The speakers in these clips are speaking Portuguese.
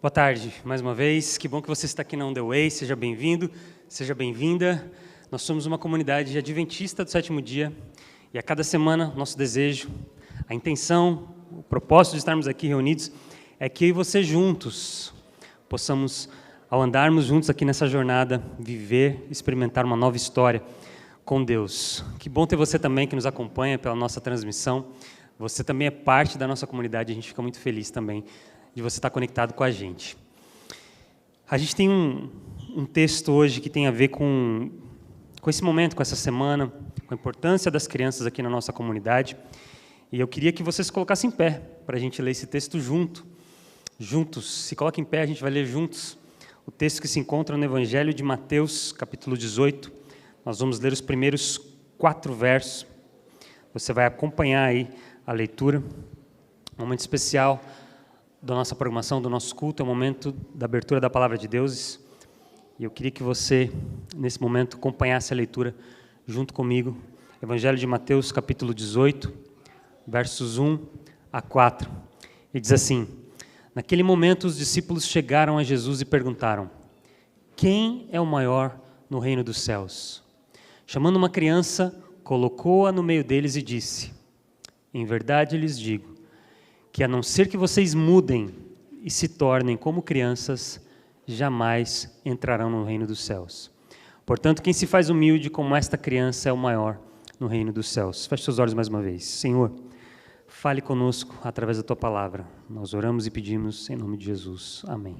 Boa tarde, mais uma vez. Que bom que você está aqui na On The Way. Seja bem-vindo, seja bem-vinda. Nós somos uma comunidade adventista do sétimo dia e a cada semana nosso desejo, a intenção, o propósito de estarmos aqui reunidos é que eu e você juntos possamos, ao andarmos juntos aqui nessa jornada, viver, experimentar uma nova história com Deus. Que bom ter você também que nos acompanha pela nossa transmissão. Você também é parte da nossa comunidade, a gente fica muito feliz também de você estar conectado com a gente. A gente tem um texto hoje que tem a ver com esse momento, com essa semana, com a importância das crianças aqui na nossa comunidade. E eu queria que você se colocasse em pé para a gente ler esse texto juntos. Se coloque em pé, a gente vai ler juntos o texto que se encontra no Evangelho de Mateus, capítulo 18. Nós vamos ler os primeiros 4 versos. Você vai acompanhar aí a leitura. Um momento especial da nossa programação, do nosso culto, é o momento da abertura da Palavra de Deus. E eu queria que você, nesse momento, acompanhasse a leitura junto comigo. Evangelho de Mateus, capítulo 18, versos 1 a 4. E diz assim: naquele momento os discípulos chegaram a Jesus e perguntaram: quem é o maior no reino dos céus? Chamando uma criança, colocou-a no meio deles e disse: em verdade lhes digo, que a não ser que vocês mudem e se tornem como crianças, jamais entrarão no reino dos céus. Portanto, quem se faz humilde como esta criança é o maior no reino dos céus. Feche seus olhos mais uma vez. Senhor, fale conosco através da Tua palavra. Nós oramos e pedimos em nome de Jesus. Amém.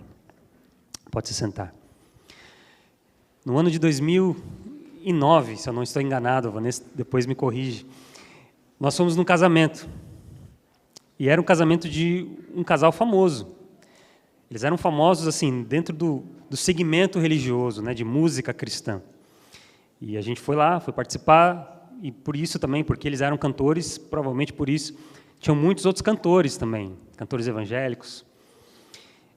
Pode se sentar. No ano de 2009, se eu não estou enganado, a Vanessa depois me corrige, nós fomos num casamento. E era um casamento de um casal famoso. Eles eram famosos assim dentro do segmento religioso, né, de música cristã. E a gente foi lá, foi participar, e por isso também, porque eles eram cantores, provavelmente por isso, tinham muitos outros cantores também, cantores evangélicos.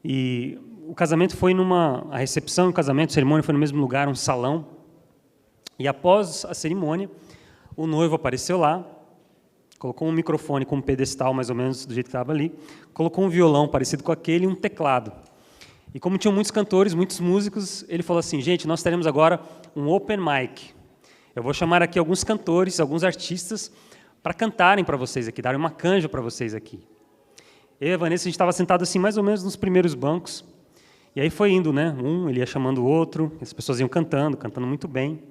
E o casamento foi a recepção, o casamento, a cerimônia foi no mesmo lugar, um salão. E após a cerimônia, o noivo apareceu lá, colocou um microfone com um pedestal, mais ou menos do jeito que estava ali, colocou um violão parecido com aquele e um teclado. E como tinham muitos cantores, muitos músicos, ele falou assim: gente, nós teremos agora um open mic. Eu vou chamar aqui alguns cantores, alguns artistas, para cantarem para vocês aqui, darem uma canja para vocês aqui. Eu e a Vanessa, a gente estava sentado assim, mais ou menos nos primeiros bancos, e aí foi indo, né? Ele ia chamando o outro, as pessoas iam cantando muito bem.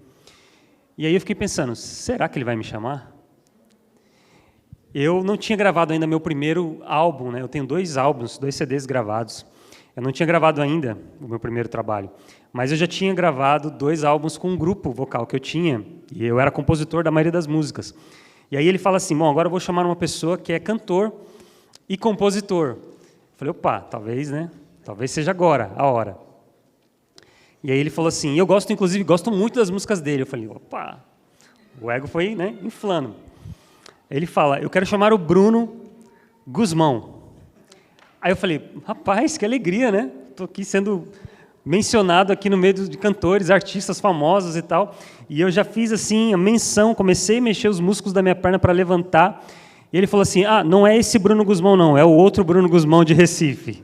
E aí eu fiquei pensando, será que ele vai me chamar? Eu não tinha gravado ainda meu primeiro álbum, né? Eu tenho 2 álbuns, 2 CDs gravados. Eu não tinha gravado ainda o meu primeiro trabalho, mas eu já tinha gravado 2 álbuns com um grupo vocal que eu tinha, e eu era compositor da maioria das músicas. E aí ele fala assim: bom, agora eu vou chamar uma pessoa que é cantor e compositor. Eu falei: opa, talvez, né? Talvez seja agora a hora. E aí ele falou assim, eu gosto muito das músicas dele. Eu falei: opa, o ego foi, né, inflando. Ele fala: eu quero chamar o Bruno Guzmão. Aí eu falei: rapaz, que alegria, né? Estou aqui sendo mencionado aqui no meio de cantores, artistas famosos e tal. E eu já fiz assim a menção, comecei a mexer os músculos da minha perna para levantar. E ele falou assim: ah, não é esse Bruno Guzmão não, é o outro Bruno Guzmão de Recife.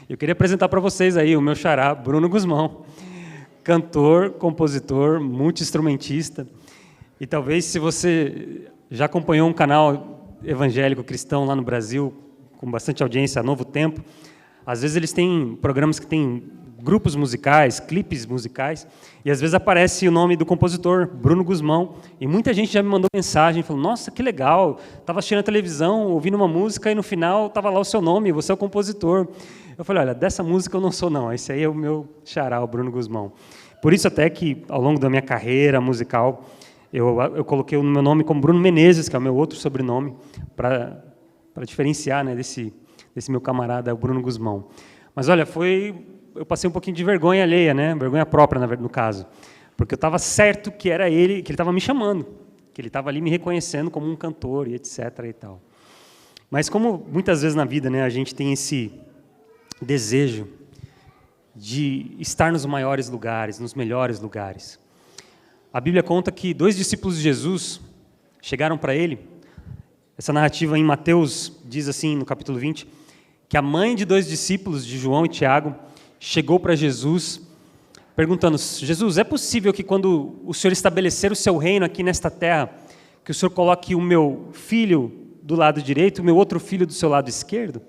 Eu queria apresentar para vocês aí o meu xará, Bruno Guzmão. Cantor, compositor, multi-instrumentista. E talvez, se você já acompanhou um canal evangélico cristão lá no Brasil, com bastante audiência, Novo Tempo, às vezes eles têm programas que têm grupos musicais, clipes musicais, e às vezes aparece o nome do compositor, Bruno Guzmão, e muita gente já me mandou mensagem, falou: nossa, que legal, estava assistindo a televisão, ouvindo uma música, e no final estava lá o seu nome, você é o compositor. Eu falei: olha, dessa música eu não sou não, esse aí é o meu xará, o Bruno Guzmão. Por isso até que, ao longo da minha carreira musical, eu coloquei o meu nome como Bruno Menezes, que é o meu outro sobrenome, para diferenciar, né, desse meu camarada, o Bruno Guzmão. Mas, olha, eu passei um pouquinho de vergonha alheia, né, vergonha própria, no caso, porque eu estava certo que era ele, que ele estava me chamando, que ele estava ali me reconhecendo como um cantor, e etc. e tal. Mas, como muitas vezes na vida, né, a gente tem esse desejo de estar nos maiores lugares, nos melhores lugares. A Bíblia conta que 2 discípulos de Jesus chegaram para ele. Essa narrativa em Mateus diz assim, no capítulo 20, que a mãe de 2 discípulos, de João e Tiago, chegou para Jesus perguntando: Jesus, é possível que quando o Senhor estabelecer o seu reino aqui nesta terra, que o Senhor coloque o meu filho do lado direito, o meu outro filho do seu lado esquerdo?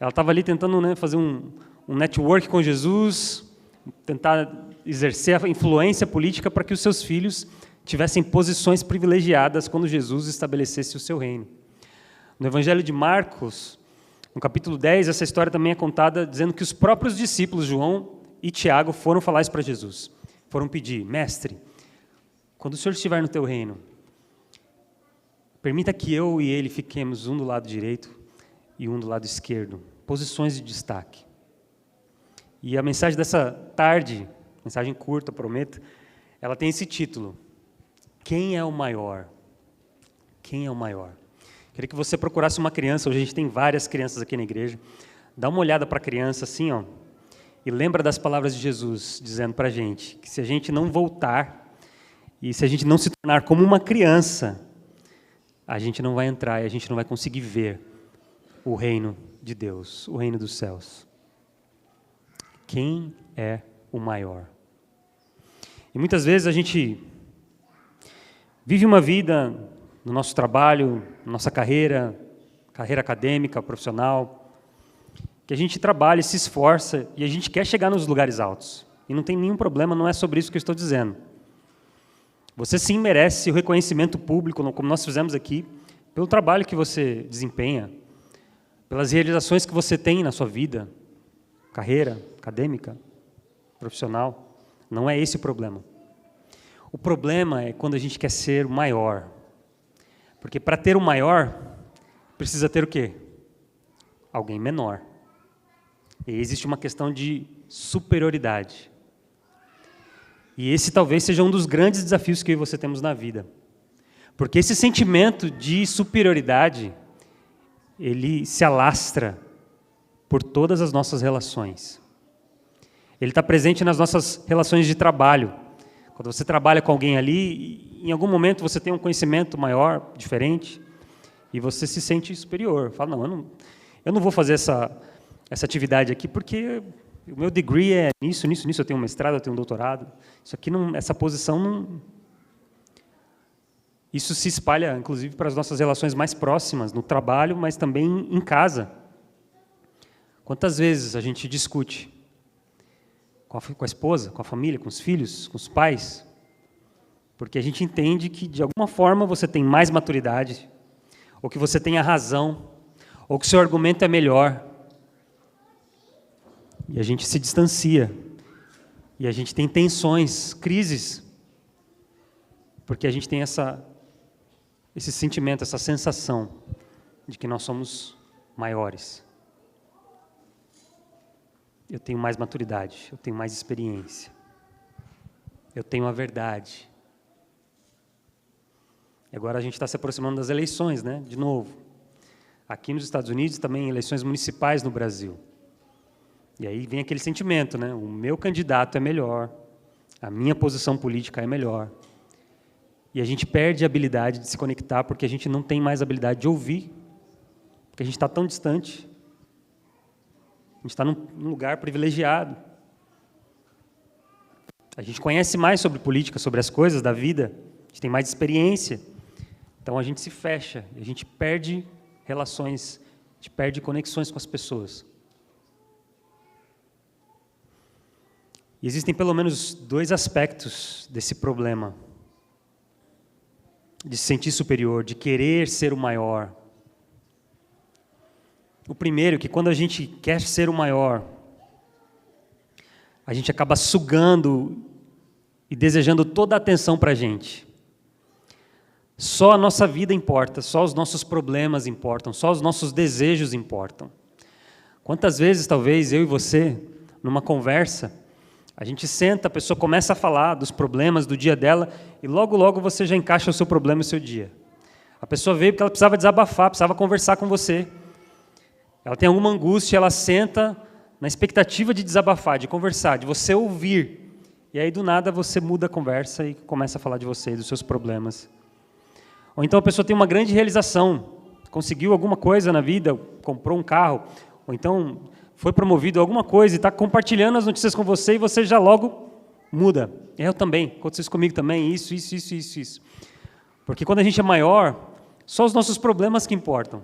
Ela estava ali tentando, né, fazer um network com Jesus, tentar exercer a influência política para que os seus filhos tivessem posições privilegiadas quando Jesus estabelecesse o seu reino. No Evangelho de Marcos, no capítulo 10, essa história também é contada dizendo que os próprios discípulos, João e Tiago, foram falar isso para Jesus. Foram pedir: mestre, quando o Senhor estiver no teu reino, permita que eu e ele fiquemos um do lado direito e um do lado esquerdo, posições de destaque. E a mensagem dessa tarde, mensagem curta, prometo, ela tem esse título: quem é o maior? Quem é o maior? Queria que você procurasse uma criança. Hoje a gente tem várias crianças aqui na igreja. Dá uma olhada para a criança assim, ó, e lembra das palavras de Jesus, dizendo para a gente que se a gente não voltar e se a gente não se tornar como uma criança, a gente não vai entrar e a gente não vai conseguir ver o reino de Deus, o reino dos céus. Quem é o maior? E muitas vezes a gente vive uma vida no nosso trabalho, na nossa carreira acadêmica, profissional, que a gente trabalha, se esforça e a gente quer chegar nos lugares altos. E não tem nenhum problema, não é sobre isso que eu estou dizendo. Você sim merece o reconhecimento público, como nós fizemos aqui, pelo trabalho que você desempenha, pelas realizações que você tem na sua vida, carreira acadêmica, profissional. Não é esse o problema. O problema é quando a gente quer ser o maior. Porque para ter o maior, precisa ter o quê? Alguém menor. E existe uma questão de superioridade. E esse talvez seja um dos grandes desafios que eu e você temos na vida. Porque esse sentimento de superioridade, ele se alastra por todas as nossas relações. Ele está presente nas nossas relações de trabalho. Quando você trabalha com alguém ali, em algum momento você tem um conhecimento maior, diferente, e você se sente superior. Fala: não, eu não vou fazer essa atividade aqui porque o meu degree é nisso, eu tenho um mestrado, eu tenho um doutorado. Isso aqui não, essa posição não. Isso se espalha, inclusive, para as nossas relações mais próximas, no trabalho, mas também em casa. Quantas vezes a gente discute com a esposa, com a família, com os filhos, com os pais, porque a gente entende que, de alguma forma, você tem mais maturidade, ou que você tem a razão, ou que o seu argumento é melhor. E a gente se distancia. E a gente tem tensões, crises, porque a gente tem esse sentimento, essa sensação de que nós somos maiores. Eu tenho mais maturidade, eu tenho mais experiência, eu tenho a verdade. E agora a gente está se aproximando das eleições, né? De novo. Aqui nos Estados Unidos também eleições municipais no Brasil. E aí vem aquele sentimento, né? O meu candidato é melhor, a minha posição política é melhor. E a gente perde a habilidade de se conectar porque a gente não tem mais a habilidade de ouvir, porque a gente está tão distante. A gente está num lugar privilegiado. A gente conhece mais sobre política, sobre as coisas da vida, a gente tem mais experiência. Então a gente se fecha, a gente perde relações, a gente perde conexões com as pessoas. E existem pelo menos 2 aspectos desse problema, de se sentir superior, de querer ser o maior. O primeiro é que quando a gente quer ser o maior, a gente acaba sugando e desejando toda a atenção para a gente. Só a nossa vida importa, só os nossos problemas importam, só os nossos desejos importam. Quantas vezes, talvez, eu e você, numa conversa, a gente senta, a pessoa começa a falar dos problemas do dia dela e logo, logo você já encaixa o seu problema e o seu dia. A pessoa veio porque ela precisava desabafar, precisava conversar com você. Ela tem alguma angústia, ela senta na expectativa de desabafar, de conversar, de você ouvir. E aí, do nada, você muda a conversa e começa a falar de você e dos seus problemas. Ou então a pessoa tem uma grande realização, conseguiu alguma coisa na vida, comprou um carro, ou então foi promovido a alguma coisa e está compartilhando as notícias com você e você já logo muda. Eu também, aconteceu isso comigo também, isso. Porque quando a gente é maior, só os nossos problemas que importam.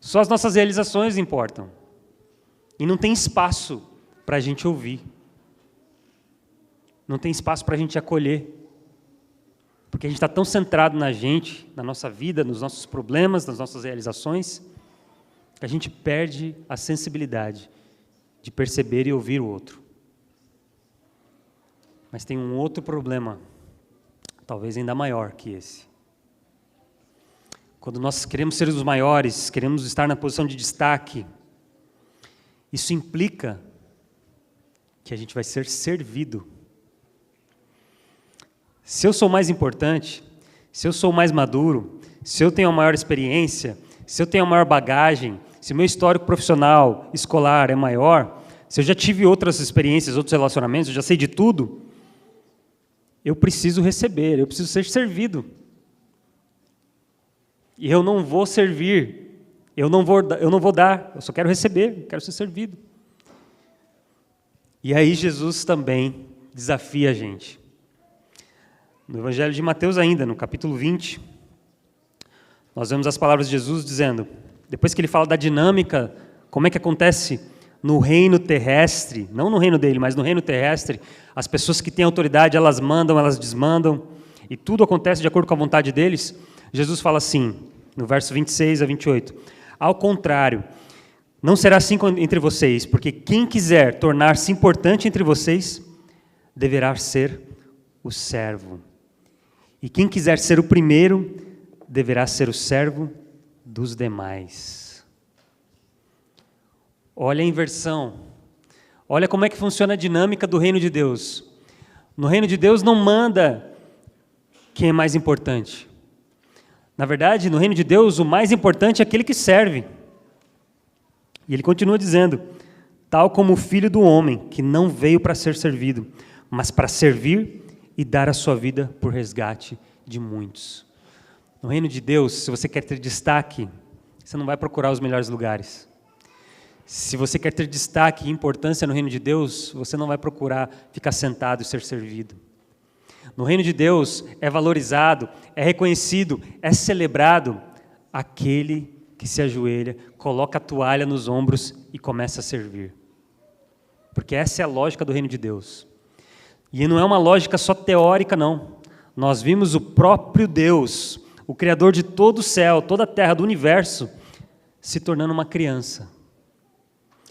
Só as nossas realizações importam. E não tem espaço para a gente ouvir. Não tem espaço para a gente acolher. Porque a gente está tão centrado na gente, na nossa vida, nos nossos problemas, nas nossas realizações, que a gente perde a sensibilidade de perceber e ouvir o outro. Mas tem um outro problema, talvez ainda maior que esse. Quando nós queremos ser os maiores, queremos estar na posição de destaque, isso implica que a gente vai ser servido. Se eu sou mais importante, se eu sou mais maduro, se eu tenho a maior experiência, se eu tenho a maior bagagem, se o meu histórico profissional, escolar é maior, se eu já tive outras experiências, outros relacionamentos, eu já sei de tudo, eu preciso receber, eu preciso ser servido. E eu não vou servir, eu não vou dar, eu só quero receber, eu quero ser servido. E aí Jesus também desafia a gente. No Evangelho de Mateus ainda, no capítulo 20, nós vemos as palavras de Jesus dizendo, depois que ele fala da dinâmica, como é que acontece no reino terrestre, não no reino dele, mas no reino terrestre, as pessoas que têm autoridade, elas mandam, elas desmandam, e tudo acontece de acordo com a vontade deles. Jesus fala assim, no verso 26 a 28, ao contrário, não será assim entre vocês, porque quem quiser tornar-se importante entre vocês, deverá ser o servo. E quem quiser ser o primeiro, deverá ser o servo dos demais. Olha a inversão. Olha como é que funciona a dinâmica do reino de Deus. No reino de Deus não manda quem é mais importante. Na verdade, no reino de Deus, o mais importante é aquele que serve. E ele continua dizendo, tal como o Filho do Homem, que não veio para ser servido, mas para servir e dar a sua vida por resgate de muitos. No reino de Deus, se você quer ter destaque, você não vai procurar os melhores lugares. Se você quer ter destaque e importância no reino de Deus, você não vai procurar ficar sentado e ser servido. No reino de Deus é valorizado, é reconhecido, é celebrado aquele que se ajoelha, coloca a toalha nos ombros e começa a servir. Porque essa é a lógica do reino de Deus. E não é uma lógica só teórica, não. Nós vimos o próprio Deus, o Criador de todo o céu, toda a terra, do universo, se tornando uma criança.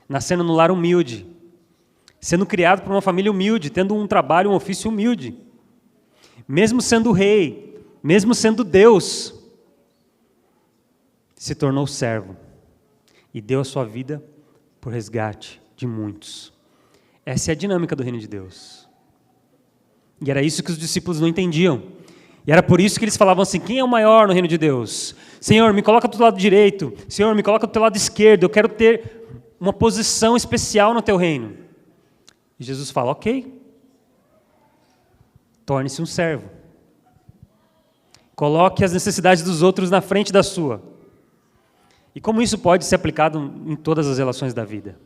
Nascendo no lar humilde. Sendo criado por uma família humilde, tendo um trabalho, um ofício humilde. Mesmo sendo rei, mesmo sendo Deus, se tornou servo. E deu a sua vida por resgate de muitos. Essa é a dinâmica do reino de Deus. E era isso que os discípulos não entendiam. E era por isso que eles falavam assim, quem é o maior no reino de Deus? Senhor, me coloca do teu lado direito. Senhor, me coloca do teu lado esquerdo. Eu quero ter uma posição especial no teu reino. E Jesus fala, ok. Torne-se um servo. Coloque as necessidades dos outros na frente da sua. E como isso pode ser aplicado em todas as relações da vida?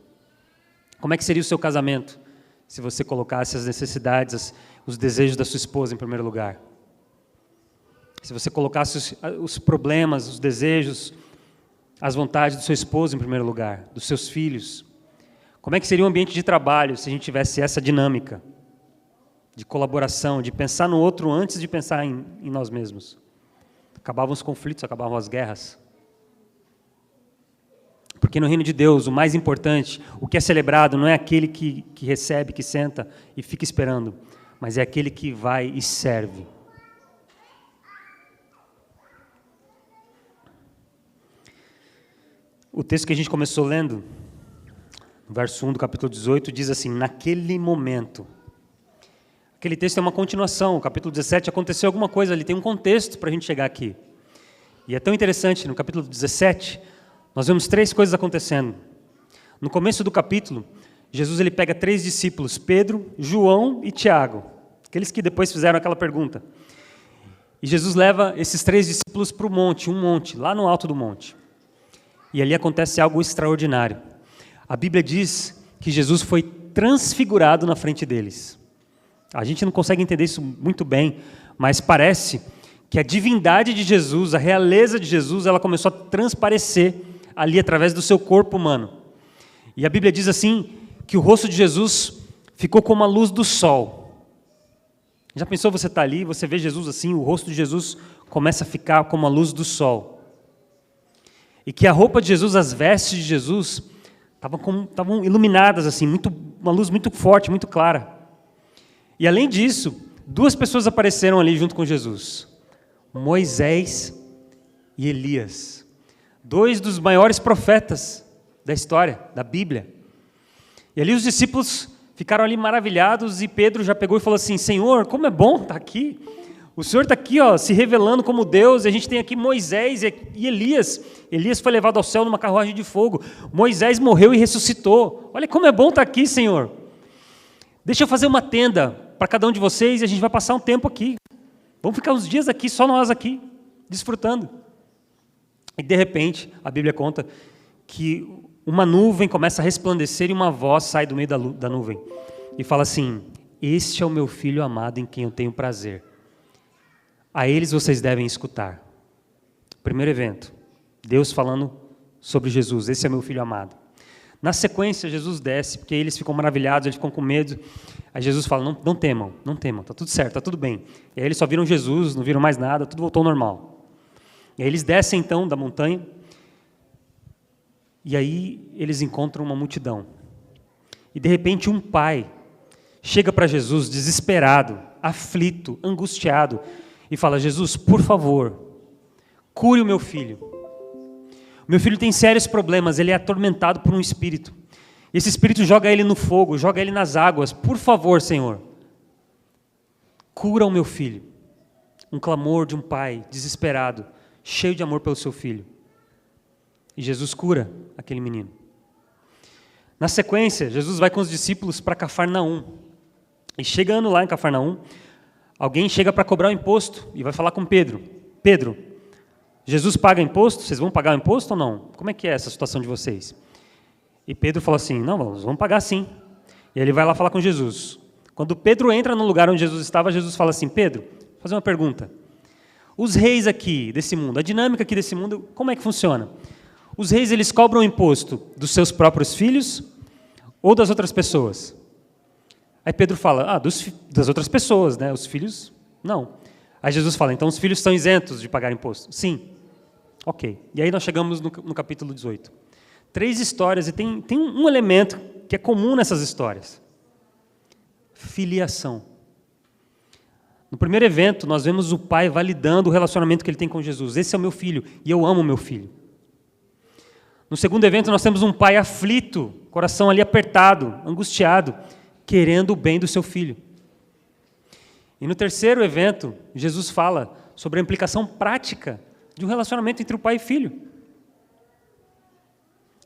Como é que seria o seu casamento se você colocasse as necessidades, os desejos da sua esposa em primeiro lugar? Se você colocasse os problemas, os desejos, as vontades do seu esposo em primeiro lugar, dos seus filhos? Como é que seria o ambiente de trabalho se a gente tivesse essa dinâmica de colaboração, de pensar no outro antes de pensar em nós mesmos? Acabavam os conflitos, acabavam as guerras. Porque no reino de Deus, o mais importante, o que é celebrado, não é aquele que recebe, que senta e fica esperando, mas é aquele que vai e serve. O texto que a gente começou lendo, no verso 1 do capítulo 18, diz assim, naquele momento. Aquele texto é uma continuação, o capítulo 17 aconteceu alguma coisa ali, tem um contexto para a gente chegar aqui. E é tão interessante, no capítulo 17, nós vemos 3 coisas acontecendo. No começo do capítulo, Jesus ele pega 3 discípulos, Pedro, João e Tiago, aqueles que depois fizeram aquela pergunta. E Jesus leva esses 3 discípulos para o monte, um monte, lá no alto do monte. E ali acontece algo extraordinário. A Bíblia diz que Jesus foi transfigurado na frente deles. A gente não consegue entender isso muito bem, mas parece que a divindade de Jesus, a realeza de Jesus, ela começou a transparecer ali através do seu corpo humano. E a Bíblia diz assim, que o rosto de Jesus ficou como a luz do sol. Já pensou, você está ali, você vê Jesus assim, o rosto de Jesus começa a ficar como a luz do sol. E que a roupa de Jesus, as vestes de Jesus, estavam iluminadas assim, uma luz muito forte, muito clara. E além disso, duas pessoas apareceram ali junto com Jesus. Moisés e Elias. Dois dos maiores profetas da história, da Bíblia. E ali os discípulos ficaram ali maravilhados e Pedro já pegou e falou assim, Senhor, como é bom estar aqui. O Senhor está aqui, se revelando como Deus, e a gente tem aqui Moisés e Elias. Elias foi levado ao céu numa carruagem de fogo. Moisés morreu e ressuscitou. Olha como é bom estar aqui, Senhor. Deixa eu fazer uma tenda para cada um de vocês e a gente vai passar um tempo aqui. Vamos ficar uns dias aqui, só nós aqui, desfrutando. E de repente, a Bíblia conta que uma nuvem começa a resplandecer e uma voz sai do meio da nuvem. E fala assim, este é o meu filho amado em quem eu tenho prazer. A eles vocês devem escutar. Primeiro evento, Deus falando sobre Jesus, esse é meu filho amado. Na sequência, Jesus desce, porque eles ficam maravilhados, eles ficam com medo. Aí Jesus fala, não temam, está tudo certo, está tudo bem. E aí eles só viram Jesus, não viram mais nada, tudo voltou ao normal. E aí eles descem então da montanha, e aí eles encontram uma multidão. E de repente um pai chega para Jesus desesperado, aflito, angustiado, e fala, Jesus, por favor, cure o meu filho. Meu filho tem sérios problemas, ele é atormentado por um espírito. Esse espírito joga ele no fogo, joga ele nas águas. Por favor, Senhor, cura o meu filho. Um clamor de um pai desesperado, cheio de amor pelo seu filho. E Jesus cura aquele menino. Na sequência, Jesus vai com os discípulos para Cafarnaum. E chegando lá em Cafarnaum, alguém chega para cobrar o imposto e vai falar com Pedro. Pedro, Jesus paga imposto? Vocês vão pagar o imposto ou não? Como é que é essa situação de vocês? E Pedro falou assim, não, nós vamos pagar sim. E ele vai lá falar com Jesus. Quando Pedro entra no lugar onde Jesus estava, Jesus fala assim, Pedro, vou fazer uma pergunta. Os reis aqui desse mundo, a dinâmica aqui desse mundo, como é que funciona? Os reis, eles cobram imposto dos seus próprios filhos ou das outras pessoas? Aí Pedro fala, das outras pessoas, né? Os filhos, não. Aí Jesus fala, então os filhos estão isentos de pagar imposto? Sim. Ok. E aí nós chegamos no capítulo 18. 3 histórias, e tem um elemento que é comum nessas histórias. Filiação. No primeiro evento, nós vemos o pai validando o relacionamento que ele tem com Jesus. Esse é o meu filho, e eu amo o meu filho. No segundo evento, nós temos um pai aflito, coração ali apertado, angustiado, querendo o bem do seu filho. E no terceiro evento, Jesus fala sobre a implicação prática de um relacionamento entre o pai e filho.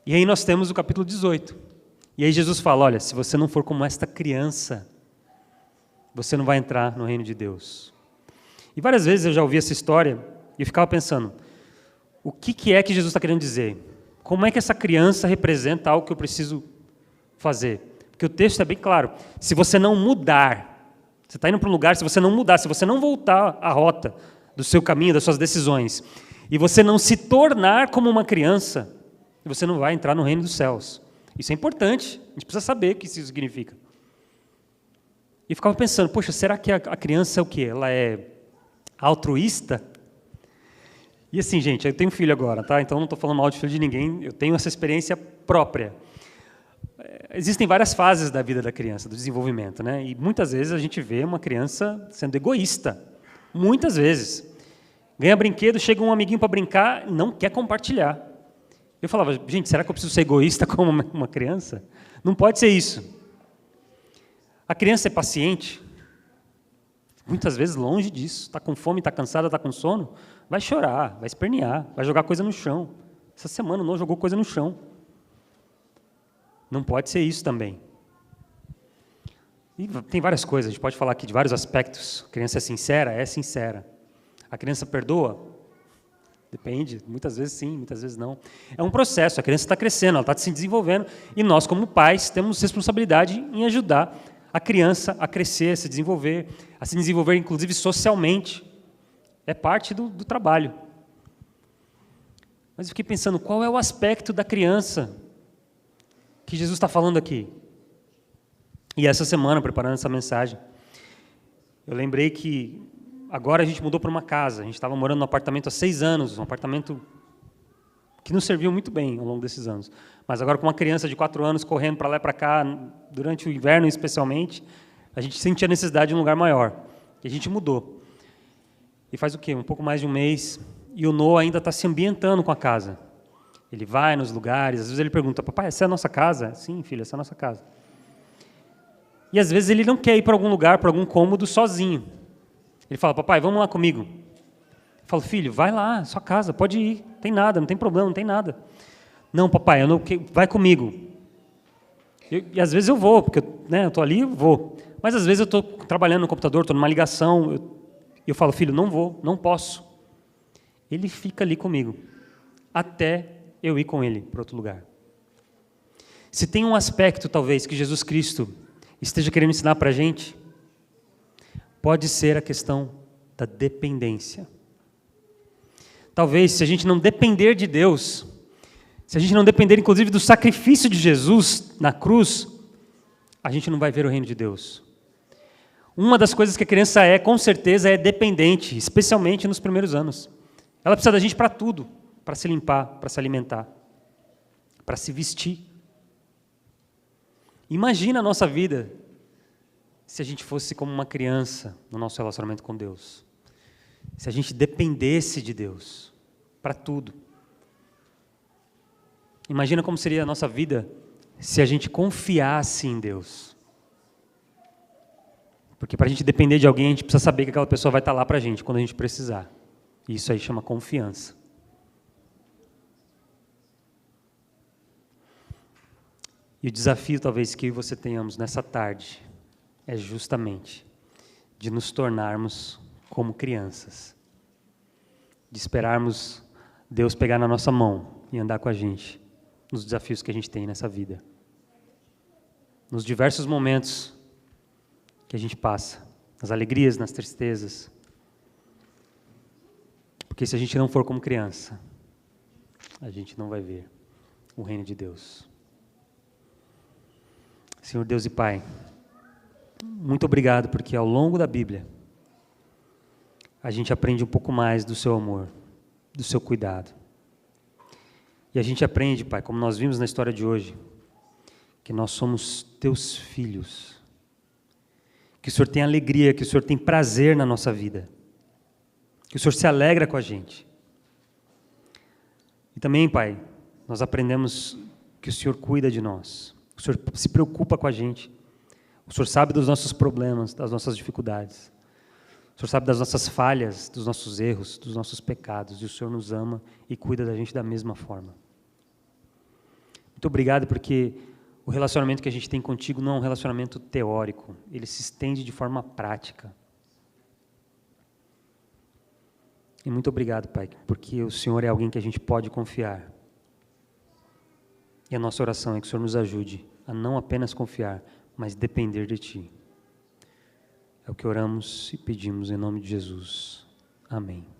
E aí nós temos o capítulo 18. E aí Jesus fala, olha, se você não for como esta criança, você não vai entrar no reino de Deus. E várias vezes eu já ouvi essa história e eu ficava pensando, o que é que Jesus está querendo dizer? Como é que essa criança representa algo que eu preciso fazer? Porque o texto é bem claro. Se você não mudar, você está indo para um lugar, se você não mudar, se você não voltar à rota do seu caminho, das suas decisões, e você não se tornar como uma criança, você não vai entrar no reino dos céus. Isso é importante, a gente precisa saber o que isso significa. E eu ficava pensando, poxa, será que a criança é o quê? Ela é altruísta? E assim, gente, eu tenho filho agora, tá? Então não estou falando mal de filho de ninguém, eu tenho essa experiência própria. Existem várias fases da vida da criança, do desenvolvimento, né? E muitas vezes a gente vê uma criança sendo egoísta. Muitas vezes. Ganha brinquedo, chega um amiguinho para brincar, não quer compartilhar. Eu falava, gente, será que eu preciso ser egoísta como uma criança? Não pode ser isso. A criança é paciente, muitas vezes longe disso. Está com fome, está cansada, está com sono, vai chorar, vai espernear, vai jogar coisa no chão. Essa semana não jogou coisa no chão. Não pode ser isso também. E tem várias coisas, a gente pode falar aqui de vários aspectos. A criança é sincera? É sincera. A criança perdoa? Depende, muitas vezes sim, muitas vezes não. É um processo, a criança está crescendo, ela está se desenvolvendo, e nós, como pais, temos responsabilidade em ajudar a criança a crescer, a se desenvolver inclusive socialmente. É parte do trabalho. Mas eu fiquei pensando, qual é o aspecto da criança que Jesus está falando aqui? E essa semana, preparando essa mensagem, eu lembrei que agora a gente mudou para uma casa. A gente estava morando num apartamento há 6 anos, um apartamento que nos serviu muito bem ao longo desses anos. Mas agora com uma criança de 4 anos correndo para lá e para cá, durante o inverno especialmente, a gente sentia a necessidade de um lugar maior. E a gente mudou. E faz o quê? Um pouco mais de um mês, e o Noah ainda está se ambientando com a casa. Ele vai nos lugares, às vezes ele pergunta, papai, essa é a nossa casa? Sim, filho, essa é a nossa casa. E às vezes ele não quer ir para algum lugar, para algum cômodo sozinho. Ele fala, papai, vamos lá comigo. Eu falo, filho, vai lá, sua casa, pode ir, não tem nada, não tem problema, não tem nada. Não, papai, eu não, vai comigo. E às vezes eu vou, porque eu estou ali, eu vou. Mas às vezes eu estou trabalhando no computador, estou numa ligação, eu falo, filho, não vou, não posso. Ele fica ali comigo, até eu ir com ele para outro lugar. Se tem um aspecto, talvez, que Jesus Cristo esteja querendo ensinar para a gente, pode ser a questão da dependência. Talvez, se a gente não depender de Deus, se a gente não depender, inclusive, do sacrifício de Jesus na cruz, a gente não vai ver o reino de Deus. Uma das coisas que a criança é, com certeza, é dependente, especialmente nos primeiros anos. Ela precisa da gente para tudo, para se limpar, para se alimentar, para se vestir. Imagina a nossa vida se a gente fosse como uma criança no nosso relacionamento com Deus. Se a gente dependesse de Deus para tudo. Imagina como seria a nossa vida se a gente confiasse em Deus. Porque para a gente depender de alguém, a gente precisa saber que aquela pessoa vai estar lá para a gente quando a gente precisar. E isso aí chama confiança. E o desafio, talvez, que você tenhamos nessa tarde é justamente de nos tornarmos como crianças. De esperarmos Deus pegar na nossa mão e andar com a gente nos desafios que a gente tem nessa vida. Nos diversos momentos que a gente passa, nas alegrias, nas tristezas. Porque se a gente não for como criança, a gente não vai ver o reino de Deus. Senhor Deus e Pai, muito obrigado porque ao longo da Bíblia a gente aprende um pouco mais do seu amor, do seu cuidado. E a gente aprende, Pai, como nós vimos na história de hoje, que nós somos teus filhos, que o Senhor tem alegria, que o Senhor tem prazer na nossa vida, que o Senhor se alegra com a gente. E também, Pai, nós aprendemos que o Senhor cuida de nós, o Senhor se preocupa com a gente, o Senhor sabe dos nossos problemas, das nossas dificuldades, o Senhor sabe das nossas falhas, dos nossos erros, dos nossos pecados, e o Senhor nos ama e cuida da gente da mesma forma. Muito obrigado porque o relacionamento que a gente tem contigo não é um relacionamento teórico, ele se estende de forma prática. E muito obrigado, Pai, porque o Senhor é alguém que a gente pode confiar. E a nossa oração é que o Senhor nos ajude a não apenas confiar, mas depender de Ti. É o que oramos e pedimos em nome de Jesus. Amém.